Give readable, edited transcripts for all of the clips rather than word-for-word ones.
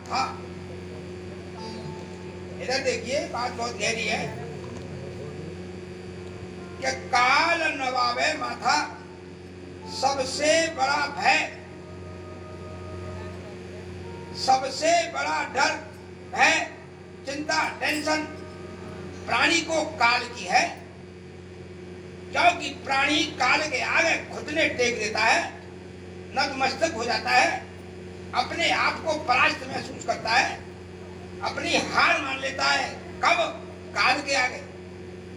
माथा। इधर देखिए, बात बहुत गहरी है कि काल नवाबे माथा, सबसे बड़ा भय, सबसे बड़ा डर, भय, चिंता, टेंशन प्राणी को काल की है। क्योंकि प्राणी काल के आगे घुटने टेक देता है, नतमस्तक हो जाता है, अपने आप को परास्त महसूस करता है, अपनी हार मान लेता है। कब? काल के आगे।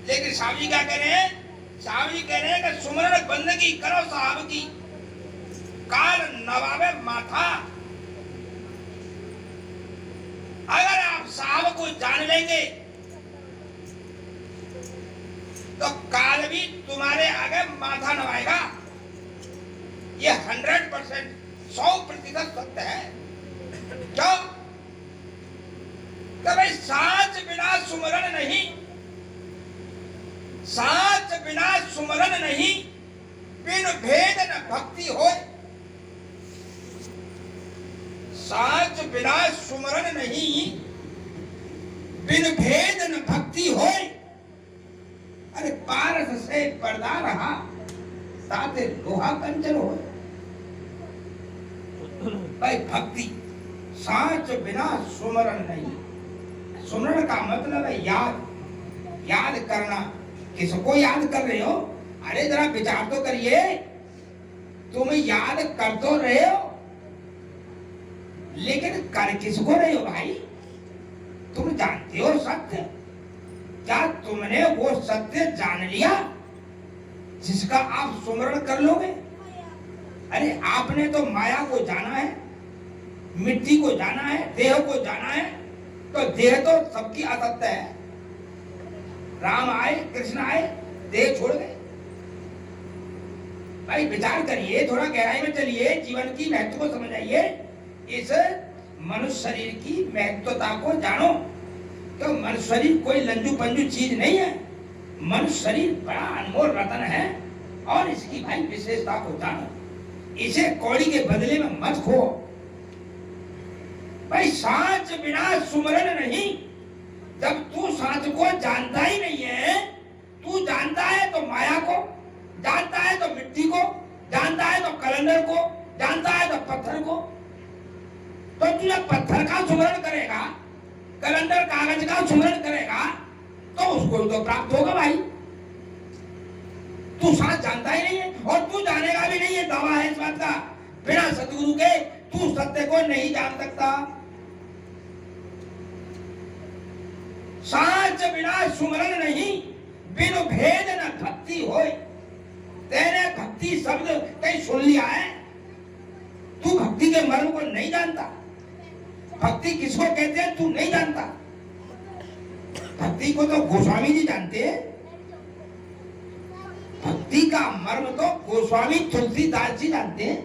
लेकिन साहब जी क्या कह रहे हैं? साहब जी कह रहे हैं कि सुमरण बंदगी करो साहब की, काल नवाबे माथा। अगर आप साहब को जान लेंगे तो काल भी तुम्हारे आगे माथा नवाएगा। ये 100%, 100% सत्य है। क्यों? कि भाई साच बिना सुमरण नहीं, साच बिना सुमरण नहीं, बिन भेद न भक्ति होय। साच बिना सुमरण नहीं, बिन भेद न भक्ति होय। अरे पारस से पर्दा रहा, ताते लोहा कंचन हो। भाई भक्ति, साच बिना सुमरण नहीं। सुमरण का मतलब है याद, याद करना। किसको याद कर रहे हो? अरे जरा विचार तो करिए, तुम याद कर तो रहे हो, लेकिन कर किसको रहे हो भाई? तुम जानते हो सत्य, क्या तुमने वो सत्य जान लिया जिसका आप सुमरण कर लोगे? अरे आपने तो माया को जाना है, मिट्टी को जाना है, देह को जाना है, तो देह तो सबकी असत्य है। राम आए, कृष्ण आए, देह छोड़ गए। भाई विचार करिए, थोड़ा गहराई में चलिए, जीवन की महत्व को समझ आइए, इस मनुष्य शरीर की महत्वता को जानो। तो मनुष्य शरीर कोई लंजू पंजू चीज नहीं है। मनुष्य शरीर बड़ा अनमोल रतन है, और इसकी भाई विशेषता को जानो। इसे कौड़ी के बदले में मत खो। भाई साच बिना सुमरण नहीं। जब तू साच को जानता ही नहीं है, तू जानता है तो माया को, जानता है तो मिट्टी को, जानता है तो कैलेंडर को, जानता है तो पत्थर को, तो तू जब पत्थर का सुमरण करेगा, कैलेंडर कागज का सुमरण करेगा, तो उसको तो प्राप्त होगा भाई। तू साथ जानता ही नहीं है, और तू जानेगा भी नहीं है, दावा है इस बात का। बिना सतगुरु के तू सत्य को नहीं जान सकता। साच बिना सुमरण नहीं, बिन भेद न भक्ति होय। तेरे भक्ति शब्द कहीं सुन लिया है? तू भक्ति के मर्म को नहीं जानता। भक्ति किसको कहते हैं तू नहीं जानता। भक्ति को तो गोस्वामी जी जानते हैं। भक्ति का मर्म तो गोस्वामी तुलसीदास जी जानते हैं।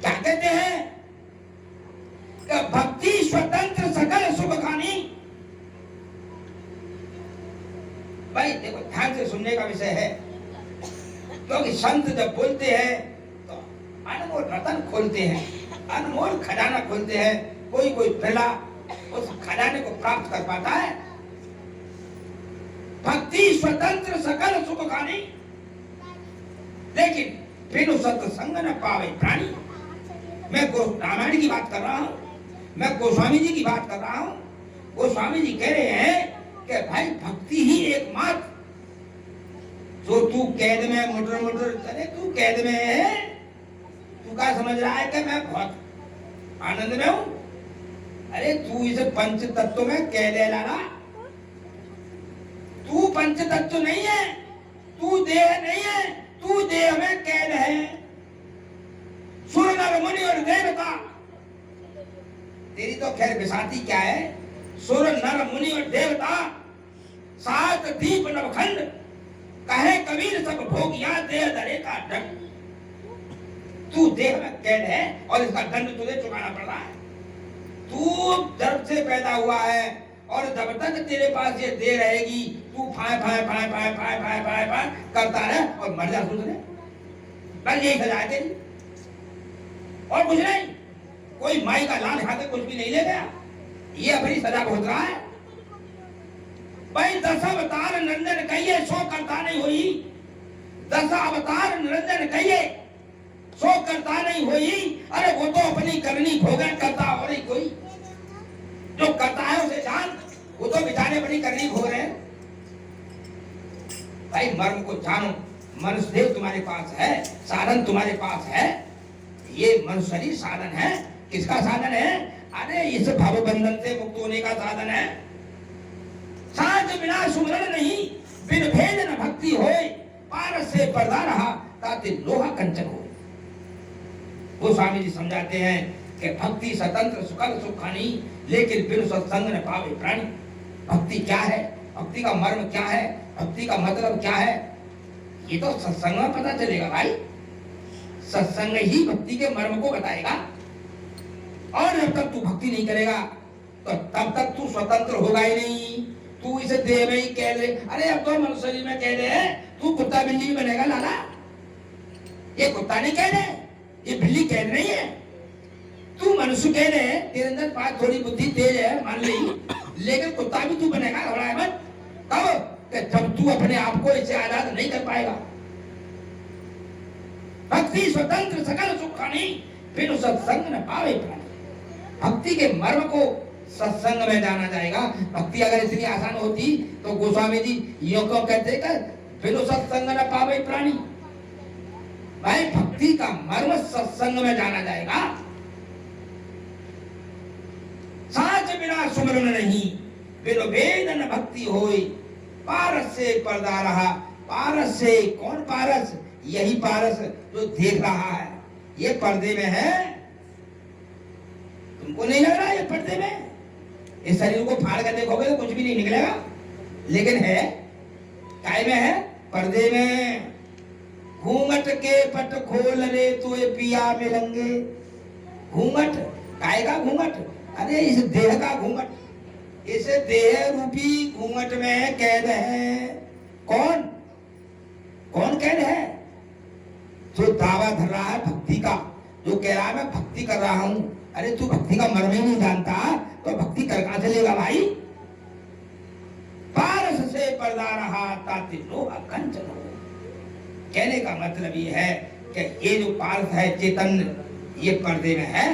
क्या कहते हैं कि भक्ति स्वतंत्र सकल सुख खानी। भाई देखो, ध्यान से सुनने का विषय है, क्योंकि संत जब बोलते हैं तो अनमोल रतन खोलते हैं, अनमोल खजाना खोलते हैं। कोई कोई बिरला उस खजाने को प्राप्त कर पाता है। भक्ति स्वतंत्र सकल सुख खानी, लेकिन बिनु सत्संग न पावे प्राणी। मैं रामायण की बात कर रहा हूं, मैं गोस्वामी जी की बात कर रहा हूं। गोस्वामी जी कह रहे हैं कि भाई भक्ति ही एकमात्र, जो तू कैद में मुटर मुटर चले, तू कैद में है, तू क्या समझ रहा है कि मैं बहुत आनंद में हूं? अरे तू इसे पंच तत्व में कैद है लाला। तू पंच तत्व नहीं है, तू देह नहीं है, तू देह में कैद है। सुर नर मुनि और देवता, तेरी तो खैर बिसाती क्या है। सुर नर मुनि और देवता, सात दीप नवखंड, कहे कबीर सब भोगिया देह धरे का दंड। तू देह में कैद है और इसका दंड तुझे चुकाना पड़ रहा है। तू जब से पैदा हुआ है, और जब तक तेरे पास ये देह रहेगी, तू फाय फाय फाय फाय फाय फाय फाय फाय करता रहे और मर जा। सुन रहे, बस यही सजा है तेरी, और कुछ नहीं। कोई माई का लाल खाते कुछ भी नहीं ले गया, ये अपनी सजा भुगत रहा है। भाई 10 अवतार निरंजन कहिए सो करता नहीं हुई, 10 अवतार निरंजन कहिए सो करता नहीं हुई। अरे वो तो अपनी करनी भोगन करता और ही कोई, जो करता है उसे जान, वो तो बेचारे अपनी करनी भोग रहे हैं। भाई मर्म को जानो, मनुष्य देव तुम्हारे पास है, साधन तुम्हारे पास है। ये मनुष्य शरीर साधन है, किसका साधन है? अरे इस भव बंधन से मुक्त होने का साधन है। साध बिना सुमरण नहीं, बिन भेद न भक्ति होए, पारस से पर्दा रहा ताते लोहा कंचन हो। वो स्वामी जी समझाते हैं कि भक्ति स्वतंत्र सुखल सुखानी, लेकिन बिन सत्संग न पावे प्राणी। भक्ति क्या है, भक्ति का मर्म क्या है, भक्ति का मतलब क्या है, ये तो सत्संग में पता चलेगा भाई। सत्संग ही भक्ति के मर्म को बताएगा। और जब तक तू भक्ति नहीं करेगा तो तब तक तू स्वतंत्र होगा ही नहीं। तू इसे देह में ही कह ले, अरे अब तो मनुष्य शरीर में कह ले, तू कुत्ता बिल्ली भी बनेगा लाला। ये कुत्ता नहीं कह रहे, ये बिल्ली कह रही है, तू मनुष्य कह रहे, तेरे अंदर बात थोड़ी बुद्धि तेज है मान ली, लेकिन कुत्ता भी तू बनेगा। घबराए मत। कब? जब तू अपने आप को इससे आजाद नहीं कर पाएगा। भक्ति स्वतंत्र सकल सुखानी, बिन सत्संग न पावे प्राणी। भक्ति के मर्म को सत्संग में जाना जाएगा। भक्ति अगर इतनी आसान होती तो गोस्वामी जी यो क्यों कहते कर बिन सत्संग न पावे प्राणी। भाई भक्ति का मर्म सत्संग में जाना जाएगा। साच बिना सुमरन नहीं, बिन वेद न भक्ति होई, पारस से पर्दा रहा। पारस से कौन पारस? यही पारस जो देख रहा है, ये पर्दे में है। तुमको नहीं लग रहा ये पर्दे में? इस शरीर को फाड़ कर देखोगे तो कुछ भी नहीं निकलेगा, लेकिन है काय में है? पर्दे में। घूंघट के पट खोल रे तो ये पिया मिलेंगे। घूंघट काय का घूंघट? अरे इस देह का घूंघट, इस देह रूपी घूंघट में कैद है। कौन कौन कैद है? जो दावा धर रहा है भक्ति का, जो कह रहा है मैं भक्ति कर रहा हूं। अरे तू भक्ति का मर्म ही नहीं जानता तो भक्ति कर कहां चलेगा भाई? पारस से पर्दा रहा ताते लोहा कंचन हो। कहने का मतलब ये है कि ये जो पारस है चैतन्य, ये पर्दे में है।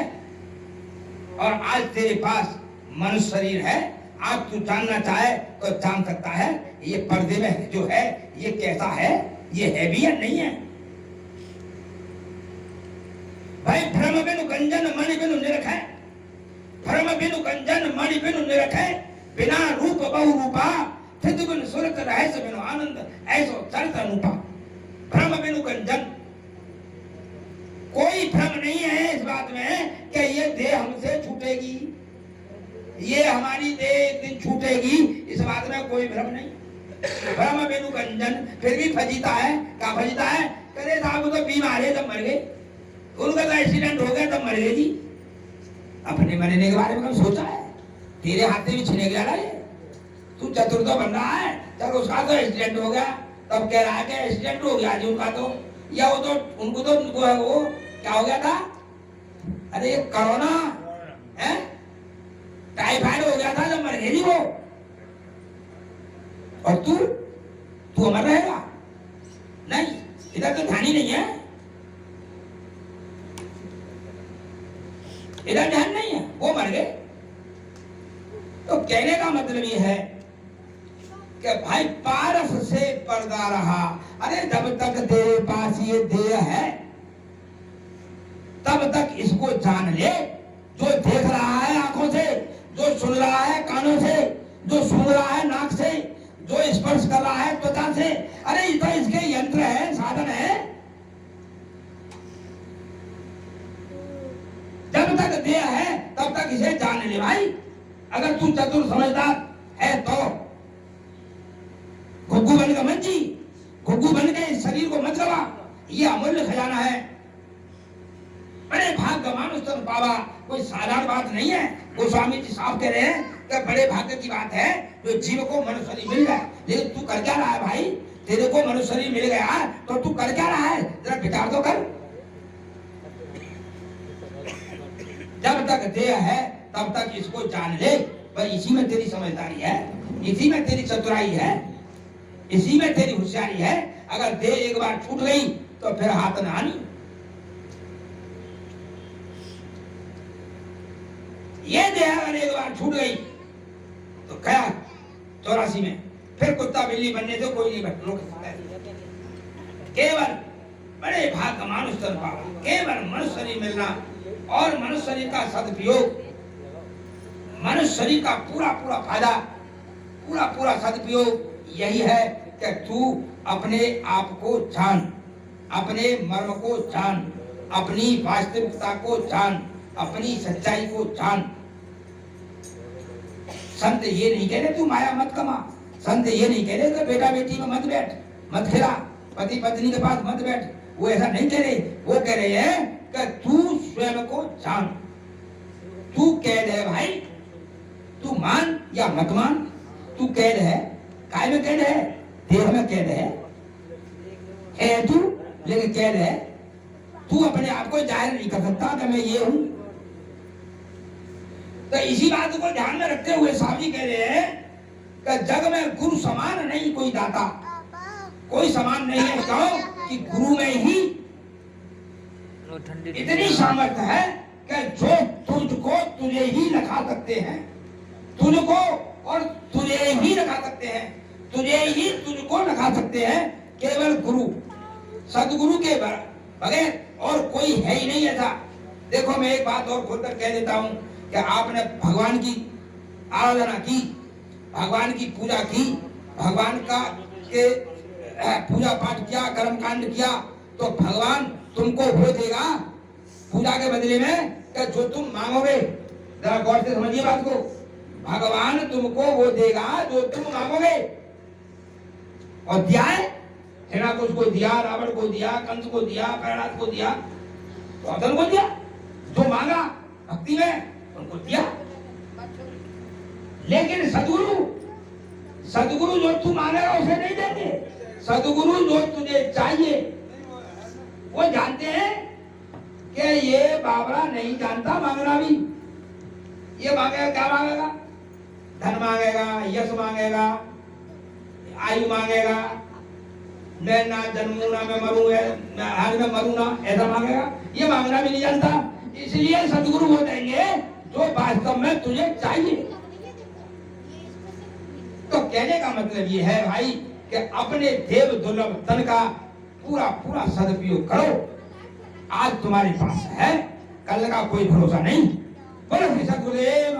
और आज तेरे पास मनुष्य शरीर है। आज तू जानना चाहे तो जान सकता है ये पर्दे में जो है ये कैसा है, ये है भी या नहीं है। भाई भ्रम बिनु गंजन मणि बिनु निरख है। भ्रम बिनु गंजन मणि बिनु निरख है। बिना रूप बहु रूपा, थित बिनु सुरत रहस्य बिनु आनंद, ऐसो चरित अनुपा। भ्रम बिनु गंजन, कोई भ्रम नहीं है इस बात में कि ये देह हमसे छूटेगी, ये हमारी देह एक दिन छूटेगी, इस बात में कोई भ्रम नहीं। भ्रम बिनु गंजन, फिर भी फजीता है। क्या फजीता है? करे साहब तो बीमार है तब मर गए, उनका तो एक्सीडेंट हो गया तब मर गए जी। अपने मरने के बारे में कभी सोचा है? तेरे हाथ में भी छिने गया ना ये। तू चतुर तो बन रहा है, चल उसका तो एक्सीडेंट हो गया तब कह रहा है कि एक्सीडेंट हो गया जी उनका तो, या वो तो उनको तो उनको है वो क्या हो गया था? अरे ये कोरोना है, टाइफाइड हो गया था जब मर गई वो। और तू अमर रहेगा? नहीं, इधर तो ध्यान ही नहीं है, इधर ध्यान नहीं है, वो मर गए। तो कहने का मतलब ये है कि भाई पारस से पर्दा रहा। अरे जब तक तेरे पास ये देह है तब तक इसको जान ले। जो देख रहा है आंखों से, जो सुन रहा है कानों से, जो सूंघ रहा है नाक से, जो स्पर्श कर रहा है त्वचा से, अरे ये तो इसके यंत्र है, साधन है। जब तक देह है तब तक इसे जान ले भाई। अगर तू चतुर समझदार है तो घुग्गू बन के मत जी, घुग्गू बन के इस शरीर को मत गवा। ये अमूल्य खजाना है। बड़े भाग्य मानुष तन पावा, कोई साधारण बात नहीं है। गोस्वामी जी साफ कह रहे हैं कि बड़े भाग्य की बात है जो जीव को मनुष्य शरीर मिल जाए। लेकिन तू कर क्या रहा है भाई? तेरे को मनुष्य शरीर मिल गया तो तू कर क्या रहा है? जरा विचार तो कर। जब तक देह है तब तक इसको जान ले, पर इसी में तेरी समझदारी है, इसी में तेरी चतुराई है, इसी में तेरी होशियारी है। अगर देह एक बार छूट गई तो फिर हाथ न आनी। ये देह अगर एक बार छूट गई तो क्या 84 में फिर कुत्ता बिल्ली बनने से कोई नहीं रोक सकता है। केवल बड़े भाग का मानुष तन पावा, केवल मनुष्य शरीर मिलना और मनुष्य शरीर का सदुपयोग, मनुष्य शरीर का पूरा पूरा फायदा, पूरा पूरा सदुपयोग यही है कि तू अपने आप को जान, अपने मर्म को जान, अपनी वास्तविकता को जान, अपनी सच्चाई को जान। संत ये नहीं कह रहे तू माया मत कमा, संत ये नहीं कह रहे कि बेटा बेटी में मत बैठ, मत खिला, पति पत्नी के पास मत बैठ, वो ऐसा नहीं कह रहे। वो कह रहे हैं कि तू स्वयं को जान। तू कैद है भाई, तू मान या मत मान, तू कैद है। काय में कैद है? देह में कैद है तू, लेकिन कैद है। तू अपने आप को जाहिर नहीं कर सकता कि मैं ये हूं। तो इसी बात को ध्यान में रखते हुए साहब जी कह रहे हैं कि जग में गुरु समान नहीं कोई दाता, कोई समान नहीं है। क्यों कि गुरु में ही इतनी सामर्थ्य है कि जो तुझको तुझे ही लखा सकते हैं, तुझको और तुझे ही लखा सकते हैं, तुझे ही तुझको लखा सकते हैं। केवल गुरु, सदगुरु के बगैर और कोई है ही नहीं ऐसा। देखो मैं एक बात और खोलकर कह देता हूं कि आपने भगवान की आराधना की, भगवान की पूजा की, भगवान का के पूजा पाठ किया, कर्म कांड किया, तो भगवान तुमको वो देगा पूजा के बदले में कि जो तुम मांगोगे। जरा गौर से समझिए बात को, भगवान तुमको वो देगा जो तुम मांगोगे। और दिया है, हिरण्याकश को दिया, रावण को दिया, कंस को दिया, प्रहलाद को दिया, गौतम को दिया। जो मांगा भक्ति में उनको दिया। लेकिन सदगुरु, सदगुरु जो तू मांगेगा उसे नहीं देंगे। सदगुरु जो तुझे चाहिए वो जानते हैं कि ये बाबरा नहीं जानता मांगना भी। ये मांगेगा, क्या मांगेगा? धन मांगेगा, यश मांगेगा, आयु मांगेगा, मैं ना जन्मू ना मैं मरूं, आज मैं मरूं ना, ऐसा मांगेगा। ये मांगना भी नहीं जानता। इसलिए सदगुरु वो देंगे जो वास्तव में तुझे चाहिए। तो कहने का मतलब ये है भाई कि अपने देव दुर्लभ तन का पूरा पूरा सदुपयोग करो। आज तुम्हारे पास है, कल का कोई भरोसा नहीं। बोलो सदगुरुदेव।